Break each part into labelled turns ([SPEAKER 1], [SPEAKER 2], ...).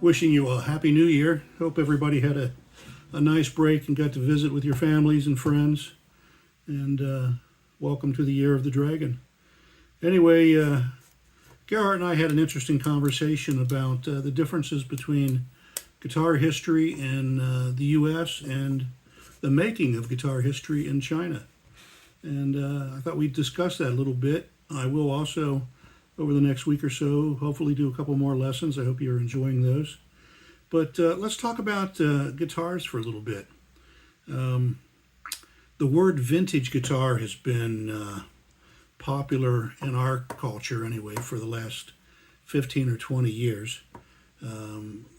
[SPEAKER 1] Wishing you a happy new year. Hope everybody had a nice break and got to visit with your families and friends. And welcome to the Year of the Dragon. Anyway, Gerhard and I had an interesting conversation about the differences between guitar history in the U.S. and the making of guitar history in China. And I thought we'd discuss that a little bit. I will also, over the next week or so, hopefully do a couple more lessons. I hope you're enjoying those. But let's talk about guitars for a little bit. The word vintage guitar has been popular in our culture anyway for the last 15 or 20 years.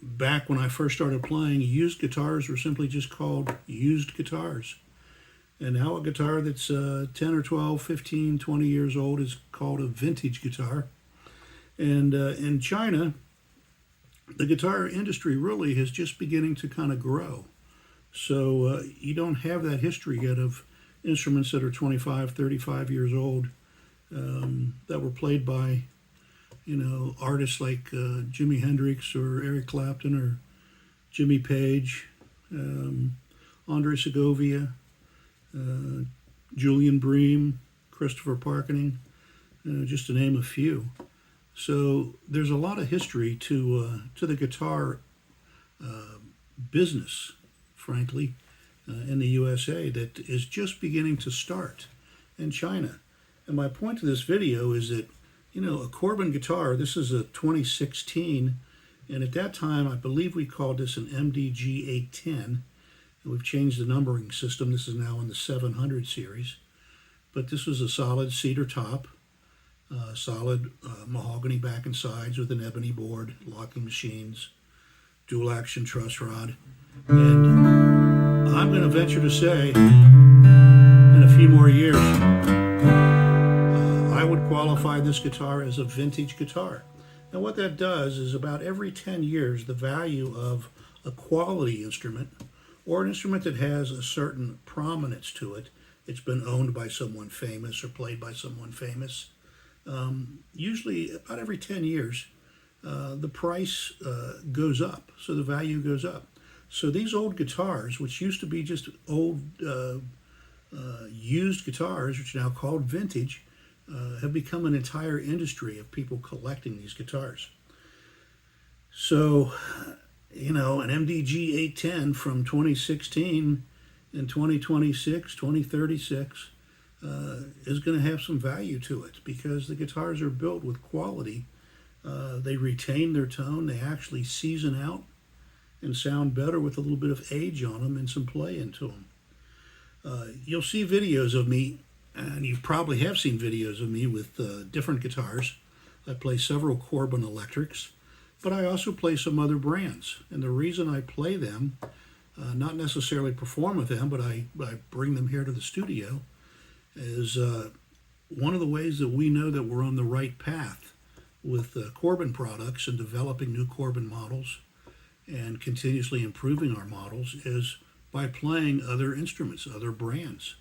[SPEAKER 1] Back when I first started playing, used guitars were simply just called used guitars. And now a guitar that's 10 or 12, 15, 20 years old is called a vintage guitar. And in China, the guitar industry really is just beginning to kind of grow. So you don't have that history yet of instruments that are 25, 35 years old that were played by, artists like Jimi Hendrix or Eric Clapton or Jimmy Page, Andre Segovia, Julian Bream, Christopher Parkening, just to name a few. So there's a lot of history to the guitar business, frankly, in the USA that is just beginning to start in China. And my point to this video is that, a Corbin guitar, this is a 2016, and at that time I believe we called this an MDG 810, and we've changed the numbering system. This is now in the 700 series, but this was a solid cedar top, solid mahogany back and sides with an ebony board, locking machines, dual action truss rod. And I'm going to venture to say in a few more years, I would qualify this guitar as a vintage guitar. And what that does is about every 10 years, the value of a quality instrument or an instrument that has a certain prominence to it, it's been owned by someone famous or played by someone famous, usually about every 10 years, the price goes up, so the value goes up. So these old guitars, which used to be just old used guitars, which are now called vintage, have become an entire industry of people collecting these guitars. So, an MDG 810 from 2016 and 2026, 2036, is going to have some value to it because the guitars are built with quality. They retain their tone. They actually season out and sound better with a little bit of age on them and some play into them. You'll see videos of me, and you probably have seen videos of me with different guitars. I play several Corbin electrics, but I also play some other brands. And the reason I play them, not necessarily perform with them, but I bring them here to the studio, is one of the ways that we know that we're on the right path with Corbin products and developing new Corbin models and continuously improving our models is by playing other instruments, other brands.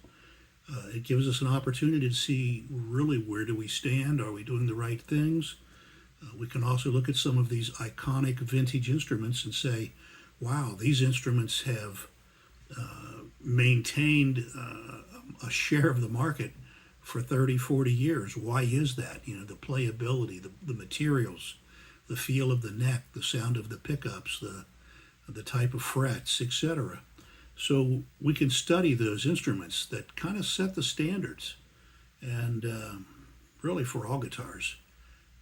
[SPEAKER 1] It gives us an opportunity to see really where do we stand, are we doing the right things? We can also look at some of these iconic vintage instruments and say, wow, these instruments have maintained a share of the market for 30, 40 years. Why is that? The playability, the materials, the feel of the neck, the sound of the pickups, the type of frets, etc. So we can study those instruments that kind of set the standards, and really for all guitars.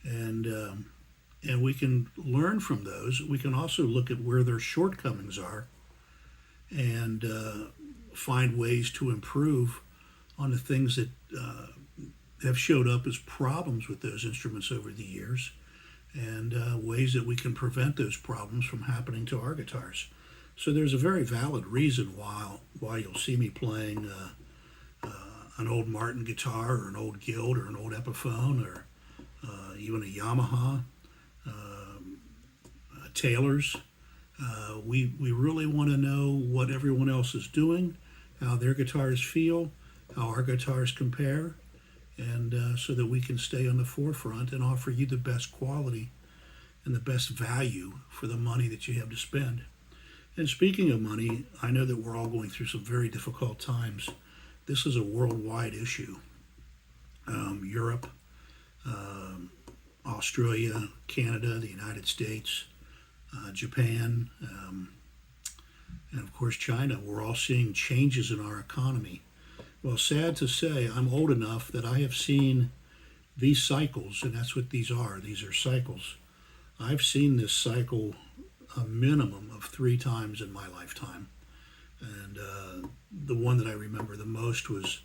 [SPEAKER 1] And we can learn from those. We can also look at where their shortcomings are and find ways to improve on the things that have showed up as problems with those instruments over the years, and ways that we can prevent those problems from happening to our guitars. So there's a very valid reason why you'll see me playing an old Martin guitar or an old Guild or an old Epiphone or even a Yamaha, Taylor's. We really want to know what everyone else is doing, how their guitars feel, how our guitars compare, and so that we can stay on the forefront and offer you the best quality and the best value for the money that you have to spend. And speaking of money, I know that we're all going through some very difficult times. This is a worldwide issue. Europe, Australia, Canada, the United States, Japan, and of course China. We're all seeing changes in our economy. Well, sad to say, I'm old enough that I have seen these cycles, and that's what these are. These are cycles. I've seen this cycle a minimum of 3 times in my lifetime. And the one that I remember the most was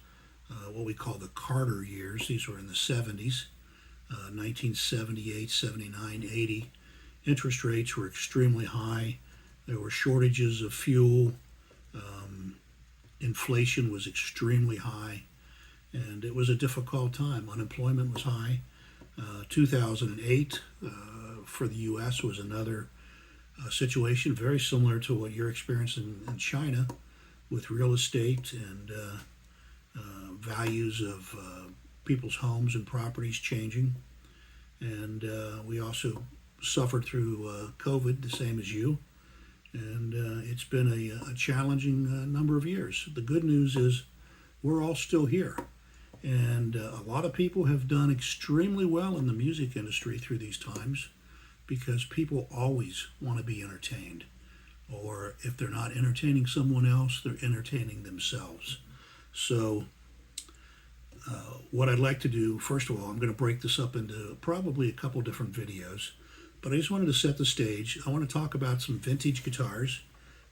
[SPEAKER 1] what we call the Carter years. These were in the 70s, 1978, 79, 80. Interest rates were extremely high. There were shortages of fuel. Inflation was extremely high. And it was a difficult time. Unemployment was high. 2008 for the U.S. was another situation very similar to what you're experiencing in China with real estate and values of people's homes and properties changing. And we also suffered through COVID, the same as you. And it's been a challenging number of years. The good news is we're all still here. And a lot of people have done extremely well in the music industry through these times because people always want to be entertained. Or if they're not entertaining someone else, they're entertaining themselves. So what I'd like to do, first of all, I'm going to break this up into probably a couple different videos. But I just wanted to set the stage. I want to talk about some vintage guitars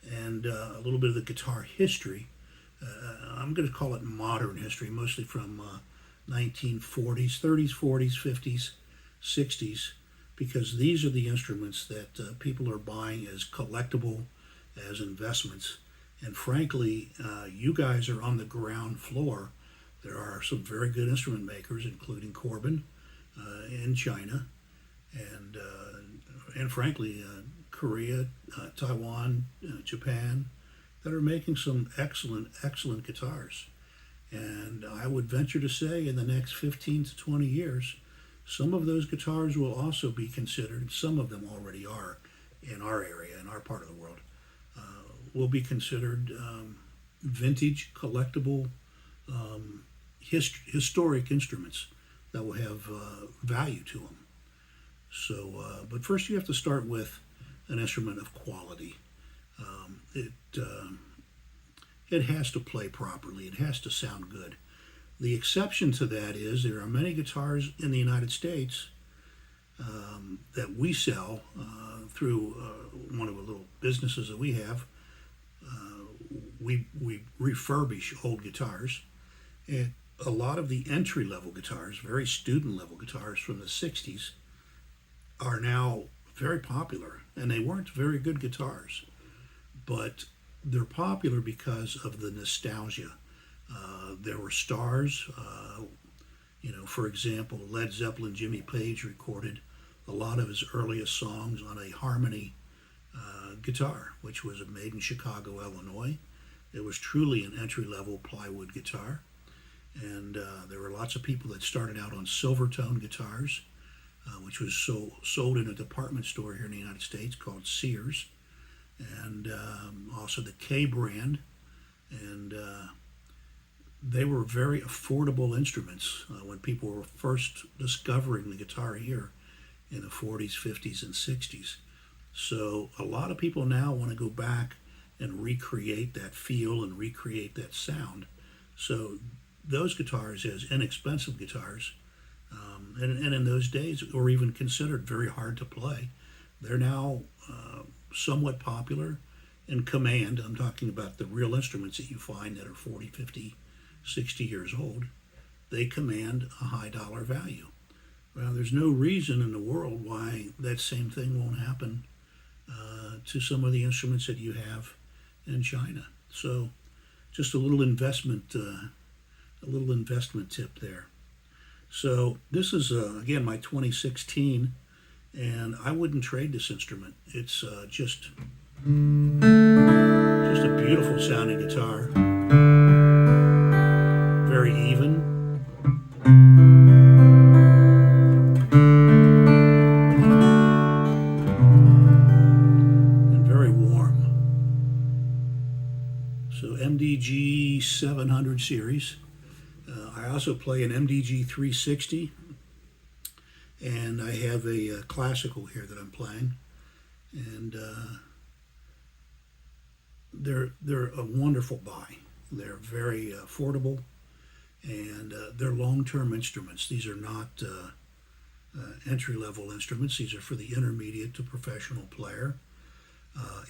[SPEAKER 1] and a little bit of the guitar history. I'm going to call it modern history, mostly from 1940s, 30s, 40s, 50s, 60s, because these are the instruments that people are buying as collectible, as investments. And frankly, you guys are on the ground floor. There are some very good instrument makers, including Corbin in China, and frankly, Korea, Taiwan, Japan, that are making some excellent guitars. And I would venture to say in the next 15 to 20 years, some of those guitars will also be considered, some of them already are in our area, in our part of the world, will be considered vintage, collectible, historic instruments that will have value to them. So, but first you have to start with an instrument of quality. It has to play properly. It has to sound good. The exception to that is there are many guitars in the United States that we sell through one of the little businesses that we have. We refurbish old guitars. And a lot of the entry-level guitars, very student-level guitars from the 60s, are now very popular. And they weren't very good guitars, but they're popular because of the nostalgia. There were stars, for example, Led Zeppelin, Jimmy Page recorded a lot of his earliest songs on a Harmony guitar, which was made in Chicago, Illinois. It was truly an entry-level plywood guitar. And there were lots of people that started out on Silvertone guitars, which was sold in a department store here in the United States called Sears. And also the K brand. And they were very affordable instruments when people were first discovering the guitar here in the 40s, 50s, and 60s. So a lot of people now want to go back and recreate that feel and recreate that sound. So those guitars, as inexpensive guitars, and in those days were even considered very hard to play, they're now somewhat popular in command. I'm talking about the real instruments that you find that are 40, 50, 60 years old. They command a high dollar value. Well, there's no reason in the world why that same thing won't happen to some of the instruments that you have in China. So just a little investment tip there. So this is, again, my 2016, and I wouldn't trade this instrument. It's just a beautiful sounding guitar. Very even. So MDG 700 series. I also play an MDG 360, and I have a classical here that I'm playing, and they're a wonderful buy. They're very affordable, and they're long-term instruments. These are not entry-level instruments. These are for the intermediate to professional player.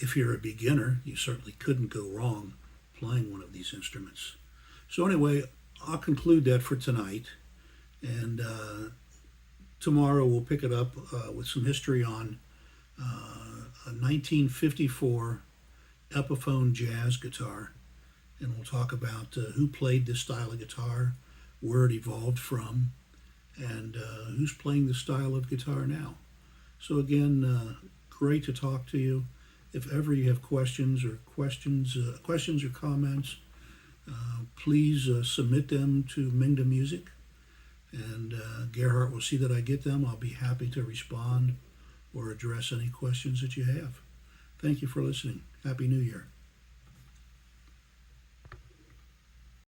[SPEAKER 1] If you're a beginner, you certainly couldn't go wrong playing one of these instruments. So anyway, I'll conclude that for tonight, and tomorrow we'll pick it up with some history on a 1954 Epiphone jazz guitar, and we'll talk about who played this style of guitar, where it evolved from, and who's playing this style of guitar now. So again, great to talk to you. If ever you have questions or comments, please submit them to Mingda Music, and Gerhardt will see that I get them. I'll be happy to respond or address any questions that you have. Thank you for listening. Happy New Year.